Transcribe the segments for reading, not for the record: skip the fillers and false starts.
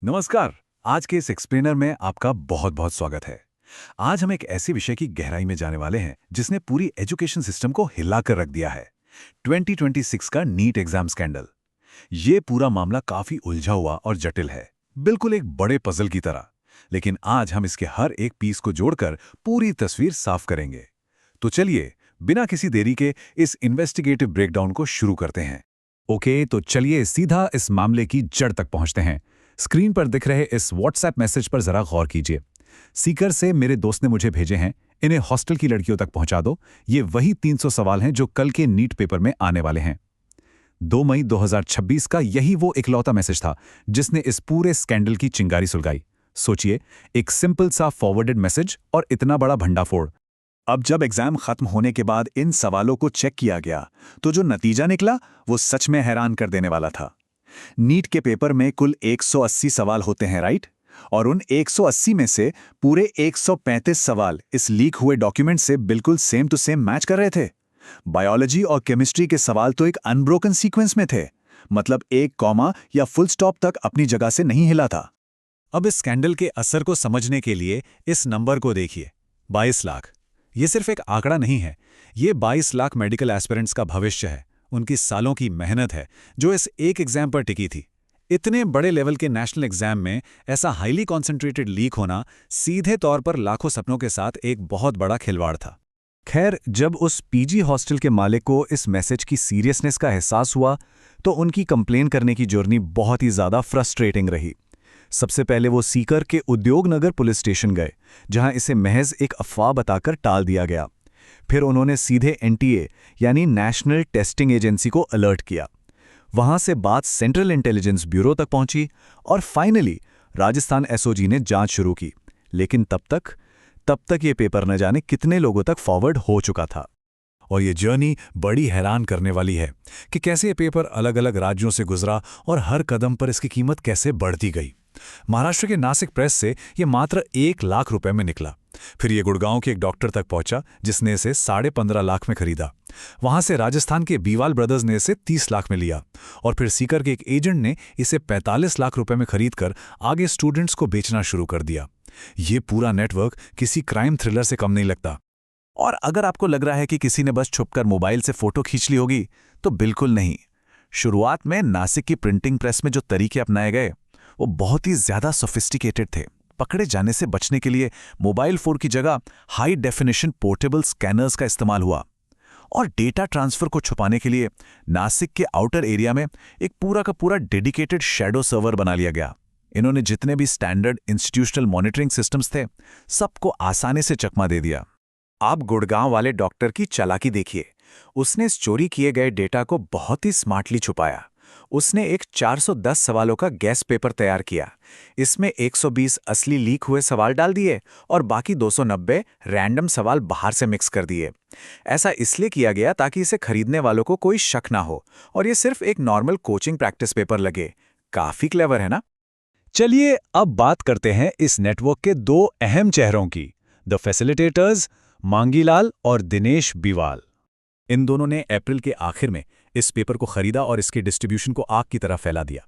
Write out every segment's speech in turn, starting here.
नमस्कार। आज के इस एक्सप्लेनर में आपका बहुत बहुत स्वागत है। आज हम एक ऐसे विषय की गहराई में जाने वाले हैं जिसने पूरी एजुकेशन सिस्टम को हिला कर रख दिया है। 2026 का नीट एग्जाम स्कैंडल। ये पूरा मामला काफी उलझा हुआ और जटिल है, बिल्कुल एक बड़े पजल की तरह। लेकिन आज हम इसके हर एक पीस को जोड़कर पूरी तस्वीर साफ करेंगे। तो चलिए, बिना किसी देरी के इस इन्वेस्टिगेटिव ब्रेकडाउन को शुरू करते हैं। ओके, तो चलिए सीधा इस मामले की जड़ तक पहुंचते हैं। स्क्रीन पर दिख रहे इस व्हाट्सएप मैसेज पर जरा गौर कीजिए। सीकर से मेरे दोस्त ने मुझे भेजे हैं, इन्हें हॉस्टल की लड़कियों तक पहुंचा दो। ये वही 300 सवाल हैं जो कल के नीट पेपर में आने वाले हैं। 2 मई 2026 का यही वो इकलौता मैसेज था जिसने इस पूरे स्कैंडल की चिंगारी सुलगाई। सोचिए, एक सिंपल सा फॉरवर्डेड मैसेज और इतना बड़ा भंडाफोड़। अब जब एग्जाम खत्म होने के बाद इन सवालों को चेक किया गया तो जो नतीजा निकला वो सच में हैरान कर देने वाला था। नीट के पेपर में कुल 180 सवाल होते हैं, राइट? और उन 180 में से पूरे 135 सवाल इस लीक हुए डॉक्यूमेंट से बिल्कुल सेम टू सेम मैच कर रहे थे। बायोलॉजी और केमिस्ट्री के सवाल तो एक अनब्रोकन सीक्वेंस में थे, मतलब एक कॉमा या फुल स्टॉप तक अपनी जगह से नहीं हिला था। अब इस स्कैंडल के असर को समझने के लिए इस नंबर को देखिए, 22 लाख। ये सिर्फ एक आंकड़ा नहीं है, ये 22 लाख मेडिकल एस्पिरेंट्स का भविष्य है, उनकी सालों की मेहनत है जो इस एक एग्जाम पर टिकी थी। इतने बड़े लेवल के नेशनल एग्जाम में ऐसा हाईली कॉन्सेंट्रेटेड लीक होना सीधे तौर पर लाखों सपनों के साथ एक बहुत बड़ा खिलवाड़ था। खैर, जब उस पीजी हॉस्टल के मालिक को इस मैसेज की सीरियसनेस का एहसास हुआ तो उनकी कंप्लेन करने की जर्नी बहुत ही ज़्यादा फ्रस्ट्रेटिंग रही। सबसे पहले वो सीकर के उद्योगनगर पुलिस स्टेशन गए, जहां इसे महज एक अफवाह बताकर टाल दिया गया। फिर उन्होंने सीधे एनटीए यानी नेशनल टेस्टिंग एजेंसी को अलर्ट किया। वहां से बात सेंट्रल इंटेलिजेंस ब्यूरो तक पहुंची और फाइनली राजस्थान एसओजी ने जांच शुरू की। लेकिन तब तक ये पेपर न जाने कितने लोगों तक फॉरवर्ड हो चुका था। और ये जर्नी बड़ी हैरान करने वाली है कि कैसे ये पेपर अलग अलग राज्यों से गुजरा और हर कदम पर इसकी कीमत कैसे बढ़ती गई। महाराष्ट्र के नासिक प्रेस से ये मात्र 1 लाख रुपए में निकला। फिर ये गुड़गांव के एक डॉक्टर तक पहुंचा जिसने इसे 15.5 लाख में खरीदा। वहां से राजस्थान के बीवाल ब्रदर्स ने इसे 30 लाख में लिया और फिर सीकर के एक एजेंट ने इसे 45 लाख रुपए में खरीदकर आगे स्टूडेंट्स को बेचना शुरू कर दिया। ये पूरा नेटवर्क किसी क्राइम थ्रिलर से कम नहीं लगता। और अगर आपको लग रहा है कि किसी ने बस छुपकर मोबाइल से फोटो खींच ली होगी, तो बिल्कुल नहीं। शुरुआत में नासिक की प्रिंटिंग प्रेस में जो तरीके अपनाए गए वो बहुत ही ज्यादा सोफिस्टिकेटेड थे। पकड़े जाने से बचने के लिए मोबाइल फोन की जगह हाई डेफिनेशन पोर्टेबल स्कैनर्स का इस्तेमाल हुआ और डेटा ट्रांसफर को छुपाने के लिए नासिक के आउटर एरिया में एक पूरा का पूरा डेडिकेटेड शैडो सर्वर बना लिया गया। इन्होंने जितने भी स्टैंडर्ड इंस्टीट्यूशनल मॉनिटरिंग सिस्टम्स थे, सबको आसानी से चकमा दे दिया। आप गुड़गांव वाले डॉक्टर की चालाकी देखिए। उसने इस चोरी किए गए डेटा को बहुत ही स्मार्टली छुपाया। उसने एक 410 सवालों का गैस पेपर तैयार किया। इसमें 120 असली लीक हुए सवाल डाल दिए और बाकी 290 रैंडम सवाल बाहर से मिक्स कर दिए। ऐसा इसलिए किया गया ताकि इसे खरीदने वालों को कोई शक ना हो और ये सिर्फ एक नॉर्मल कोचिंग प्रैक्टिस पेपर लगे। काफी क्लेवर है ना? चलिए अब बात करते हैं इस नेटवर्क के 2 अहम चेहरों की, द फैसिलिटेटर्स मांगीलाल और दिनेश बीवाल। इन दोनों ने अप्रैल के आखिर में इस पेपर को खरीदा और इसके डिस्ट्रीब्यूशन को आग की तरह फैला दिया।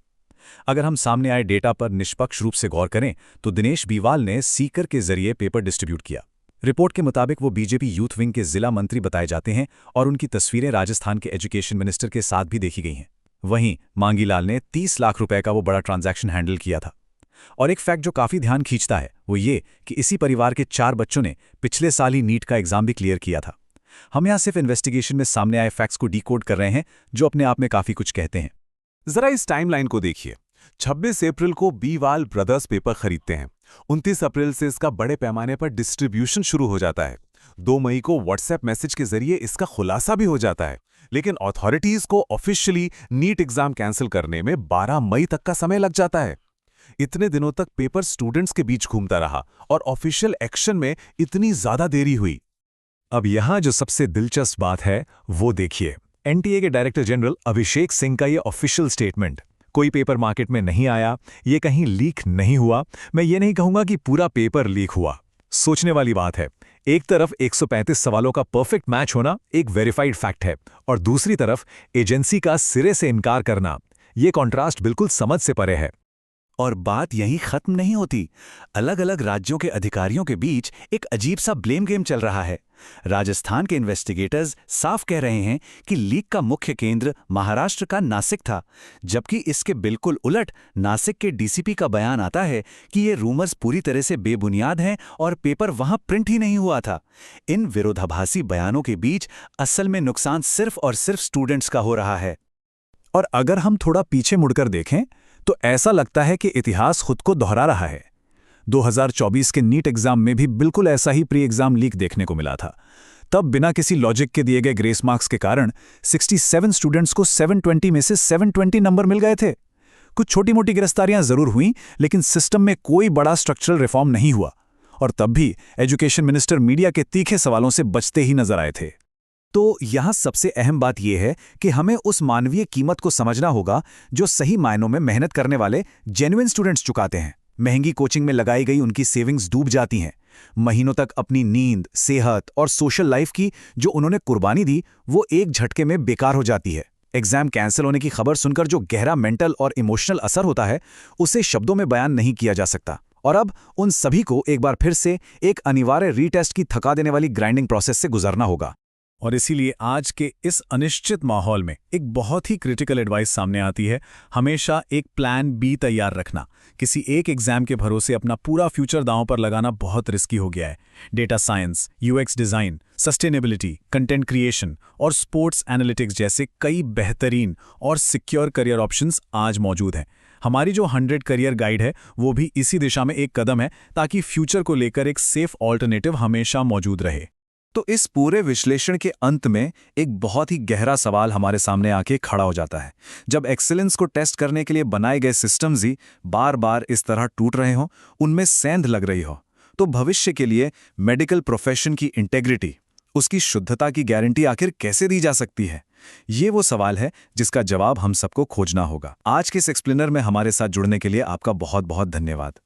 अगर हम सामने आए डेटा पर निष्पक्ष रूप से गौर करें तो दिनेश बीवाल ने सीकर के जरिए पेपर डिस्ट्रीब्यूट किया। रिपोर्ट के मुताबिक वो बीजेपी यूथ विंग के जिला मंत्री बताए जाते हैं और उनकी तस्वीरें राजस्थान के एजुकेशन मिनिस्टर के साथ भी देखी गई हैं। वहीं मांगीलाल ने 30 लाख रुपए का वो बड़ा ट्रांजैक्शन हैंडल किया था। और एक फैक्ट जो काफी ध्यान खींचता है वो ये कि इसी परिवार के 4 बच्चों ने पिछले साल ही नीट का एग्जाम भी क्लियर किया था। हम यहां सिर्फ इन्वेस्टिगेशन में सामने आए फैक्ट्स को डीकोड कर रहे हैं जो अपने आप में काफी कुछ कहते हैं। जरा इस टाइमलाइन को देखिए। 26 अप्रैल को बीवाल ब्रदर्स पेपर खरीदते हैं। 29 अप्रैल से इसका बड़े पैमाने पर डिस्ट्रीब्यूशन शुरू हो जाता है। 2 मई को व्हाट्सएप मैसेज के जरिए इसका खुलासा भी हो जाता है। लेकिन अथॉरिटीज को ऑफिशियली नीट एग्जाम कैंसिल करने में 12 मई तक का समय लग जाता है। इतने दिनों तक पेपर स्टूडेंट्स के बीच घूमता रहा और ऑफिशियल एक्शन में इतनी ज्यादा देरी हुई। अब यहां जो सबसे दिलचस्प बात है वो देखिए, एनटीए के डायरेक्टर जनरल अभिषेक सिंह का ये ऑफिशियल स्टेटमेंट। कोई पेपर मार्केट में नहीं आया, ये कहीं लीक नहीं हुआ। मैं ये नहीं कहूंगा कि पूरा पेपर लीक हुआ। सोचने वाली बात है, एक तरफ 135 सवालों का परफेक्ट मैच होना एक वेरीफाइड फैक्ट है और दूसरी तरफ एजेंसी का सिरे से इनकार करना। ये कॉन्ट्रास्ट बिल्कुल समझ से परे है। और बात यहीं खत्म नहीं होती। अलग अलग राज्यों के अधिकारियों के बीच एक अजीब सा ब्लेम गेम चल रहा है। राजस्थान के इन्वेस्टिगेटर्स साफ कह रहे हैं कि लीक का मुख्य केंद्र महाराष्ट्र का नासिक था, जबकि इसके बिल्कुल उलट नासिक के डीसीपी का बयान आता है कि ये रूमर्स पूरी तरह से बेबुनियाद हैं और पेपर वहां प्रिंट ही नहीं हुआ था। इन विरोधाभासी बयानों के बीच असल में नुकसान सिर्फ और सिर्फ स्टूडेंट्स का हो रहा है। और अगर हम थोड़ा पीछे मुड़कर देखें तो ऐसा लगता है कि इतिहास खुद को दोहरा रहा है। 2024 के नीट एग्जाम में भी बिल्कुल ऐसा ही प्री एग्जाम लीक देखने को मिला था। तब बिना किसी लॉजिक के दिए गए ग्रेस मार्क्स के कारण 67 स्टूडेंट्स को 720 में से 720 नंबर मिल गए थे। कुछ छोटी मोटी गिरफ्तारियां जरूर हुईं, लेकिन सिस्टम में कोई बड़ा स्ट्रक्चरल रिफॉर्म नहीं हुआ। और तब भी एजुकेशन मिनिस्टर मीडिया के तीखे सवालों से बचते ही नजर आए थे। तो यहां सबसे अहम बात यह है कि हमें उस मानवीय कीमत को समझना होगा जो सही मायनों में मेहनत करने वाले जेन्युइन स्टूडेंट्स चुकाते हैं। महंगी कोचिंग में लगाई गई उनकी सेविंग्स डूब जाती हैं। महीनों तक अपनी नींद, सेहत और सोशल लाइफ की जो उन्होंने कुर्बानी दी, वो एक झटके में बेकार हो जाती है। एग्जाम कैंसिल होने की खबर सुनकर जो गहरा मेंटल और इमोशनल असर होता है, उसे शब्दों में बयान नहीं किया जा सकता। और अब उन सभी को एक बार फिर से एक अनिवार्य रीटेस्ट की थका देने वाली ग्राइंडिंग प्रोसेस से गुजरना होगा। और इसीलिए आज के इस अनिश्चित माहौल में एक बहुत ही क्रिटिकल एडवाइस सामने आती है। हमेशा एक प्लान बी तैयार रखना। किसी एक एग्जाम के भरोसे अपना पूरा फ्यूचर दांव पर लगाना बहुत रिस्की हो गया है। Data science, UX design, sustainability, content creation और स्पोर्ट्स एनालिटिक्स जैसे कई बेहतरीन और सिक्योर करियर ऑप्शंस आज मौजूद हैं। हमारी जो 100 करियर गाइड है वो भी इसी दिशा में एक कदम है, ताकि फ्यूचर को लेकर एक सेफ ऑल्टरनेटिव हमेशा मौजूद रहे। तो इस पूरे विश्लेषण के अंत में एक बहुत ही गहरा सवाल हमारे सामने आके खड़ा हो जाता है। जब एक्सीलेंस को टेस्ट करने के लिए बनाए गए सिस्टम्स ही बार बार इस तरह टूट रहे हों, उनमें सेंध लग रही हो, तो भविष्य के लिए मेडिकल प्रोफेशन की इंटेग्रिटी, उसकी शुद्धता की गारंटी आखिर कैसे दी जा सकती है? ये वो सवाल है जिसका जवाब हम सबको खोजना होगा। आज के इस एक्सप्लेनर में हमारे साथ जुड़ने के लिए आपका बहुत बहुत धन्यवाद।